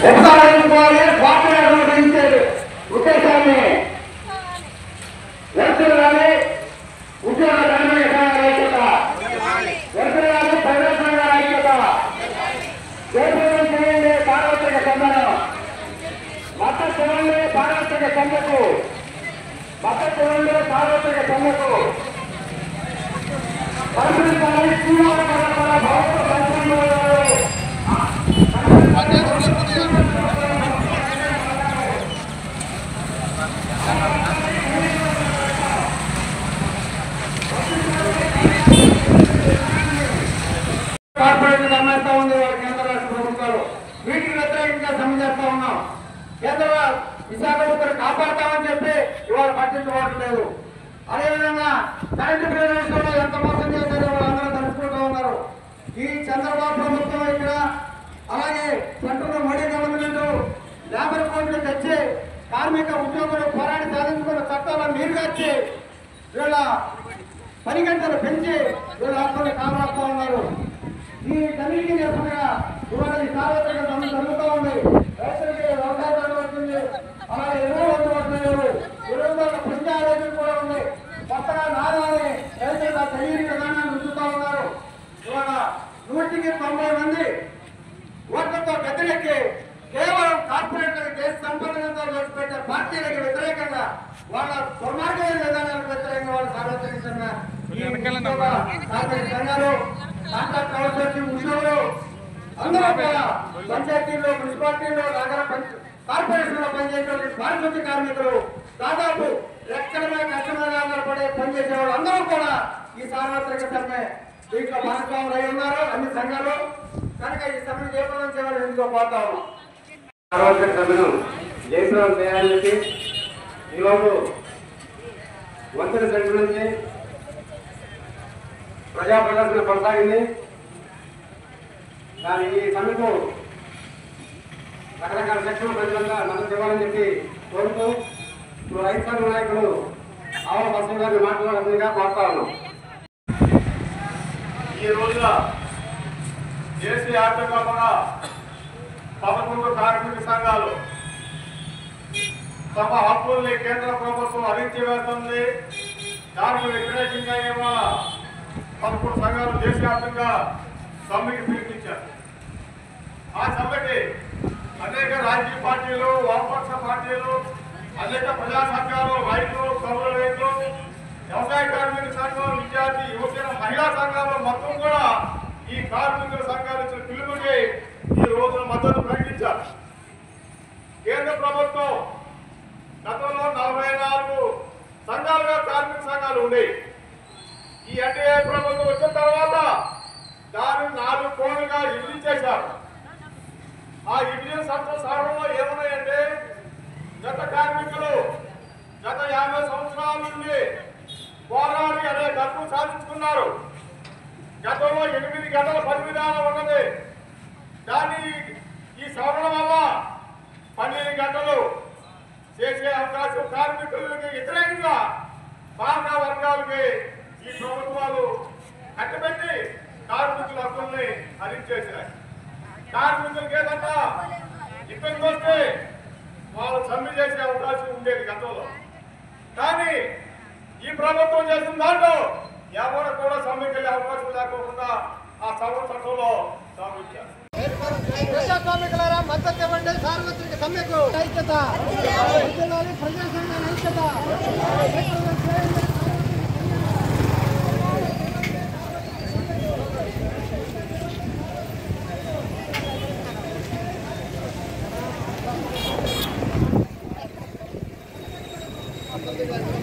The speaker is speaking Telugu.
కొనసాగించుకోవాలి. పార్టీ నిర్వహించే ఉద్దేశాన్ని వర్తులు కానీ ఉద్యోగ ధర్మీయ సంఘాల ఐక్యత, వర్తులు కానీ ప్రజా సంఘాల ఐక్యత, దేశం చేయండి సార్వత్రిక సమ్మెను, మద్దతు ఇవ్వండి సార్వత్రిక సమ్మెకు, మద్దతు ఇవ్వండి సార్వత్రిక సమ్మెకు. పరిశీలించాలి భౌతిక పరిశ్రమలు కార్పొరేట్ అమ్మేస్తా ఉంది కేంద్ర రాష్ట్ర ప్రభుత్వాలు. వీటికి వ్యతిరేకంగా సమ్మె చేస్తా ఉన్నాం. కేంద్ర విశాఖ ఉత్తర కాపాడతామని చెప్పి ఇవాళ పట్టించుకోవడం లేదు. అదేవిధంగా కరెంటు బిల్లు విషయంలో ఎంత మోసం చేశారో వాళ్ళందరూ తెలుసుకుంటూ ఉన్నారు. ఈ చంద్రబాబు ప్రభుత్వం ఇక్కడ అలాగే సెంట్రల్ మోడీ గవర్నమెంట్ లేబర్ కోడ్లు తెచ్చి కార్మిక ఉద్యోగులు పోరాడి సాధించుకున్న చట్టాలను నీరుగార్చి వీళ్ళ పని గంటలు పెంచి వీళ్ళ హక్కులు కాపాడుతూ ఉన్నారు. ఈ తనిఖీ నిరసనగా ఇవాళ ఈ సార్వత్రిక సమ్మె జరుగుతూ ఉంది. రైతులకి వ్యవసాయం పడుతుంది, అలాగే ఎన్నో పడుతున్నారు. ఈరోజు ప్రజా ఆరోగ్యం కూడా ఉంది. కొత్తగా నారాన్ని రైతులుగా తెలియని విధానాన్ని ఉంచుతూ ఉన్నారు. ఇవాళ 190 మంది ఓట్లతో గద్దెలెక్కి కేవలం కార్పొరేట్లకు దేశ సంపదనంతో పెట్టే పార్టీలకు వ్యతిరేకంగా వాళ్ళ దుర్మార్గమైన విధానాలకు వ్యతిరేకంగా వాళ్ళు సార్వత్రిక సమ్మె కార్పొరేట్ సంఘాలు, కాంట్రాక్ట్ అవసరం ఉద్యోగులు అందరూ కూడా పంచాయతీల్లో, మున్సిపాలిటీల్లో, నగర కార్పొరేషన్ లో పనిచేసే పారిశుద్ధ్య కార్మికులు దాదాపు ఎక్కడమే కష్టంగా ఆధారపడే పనిచేసే వాళ్ళు అందరూ కూడా ఈ సార్వత్రిక సమ్మె దీంట్లో భాగస్వాములు అయి ఉన్నారు అన్ని సంఘాలు. కనుక ఈ సమ్మె జయప్రదం చేయాలని ఎందుకో పోతా ఉన్నాం. సార్వత్రిక సమ్మెను జయప్రదం చేయాలని చెప్పి ఈరోజు వంతెన సెంటర్ నుంచి ప్రజా ప్రదర్శన కొనసాగింది. కానీ ఈ సమ్మెకు రకరకాల సెక్షన్ల ప్రజలంగా మద్దతు ఇవ్వాలని చెప్పి కోరుతూ ఇప్పుడు రైతు సంఘ నాయకులు ఆవుల బస్సు గారిని మాట్లాడాల్సిందిగా కోరుతా ఉన్నాం. ఈ రోజున దేశవ్యాప్తంగా కూడా 11 కార్మిక సంఘాలు తమ హక్కుల్ని కేంద్ర ప్రభుత్వం అణిచివేస్తుంది. దానికి వ్యతిరేకంగా ఇవాళ 11 సంఘాలు దేశవ్యాప్తంగా సమ్మెకి పిలుపునిచ్చారు. ఆ సమ్మెకి అనేక రాజకీయ పార్టీలు, వామపక్ష పార్టీలు, అనేక ప్రజా సంఘాలు, రైతులు, కౌలు రైతులు, వ్యవసాయ కార్మిక సంఘాలు, విద్యార్థి యువజన మహిళా సంఘాలు మొత్తం కూడా ఈ కార్మికుల సంఘాలు ఇచ్చిన పిలుపుకి ఈ రోజున మద్దతు ప్రకటించారు. కేంద్ర ప్రభుత్వం గతంలో 44 సంఘాలుగా కార్మిక సంఘాలు ఉండేవి. ఈ ఎన్డీఏ ప్రభుత్వం వచ్చిన తర్వాత దాన్ని 4 కోణులుగా విభజించేశారు. ఆ విభజన సాధనలో ఏమున్నాయంటే గత కార్మికులు గత 50 సంవత్సరాల నుండి పోరాడి అనేక హక్కులు సాధించుకున్నారు. గతంలో 8 గంటల పని విధానం ఉన్నది. దాన్ని ఈ సవరణ వల్ల 12 గంటలు చేసే అవకాశం కార్మికులకి వ్యతిరేకంగా పాలనా వర్గాలకి ఈ ప్రభుత్వాలు కట్టబెట్టి కార్మికుల హక్కుల్ని హరించేశాయి. కార్మికులకి ఏదన్నా ఇబ్బంది వస్తే వాళ్ళు సమ్మె చేసే అవకాశం ఉండేది గతంలో. కానీ ఈ ప్రభుత్వం చేసిన దాంట్లో ఎవరు కూడా సమ్మెకి వెళ్ళే అవకాశం లేకుండా ఆ సవరణ చట్టంలో సాధించారు. ప్రజా కార్మికులారా మద్దతు ఇవ్వండి. సార్వత్రిక సమ్మెకు ఐక్యత, ప్రజా సంఘాల ఐక్యత. Gracias.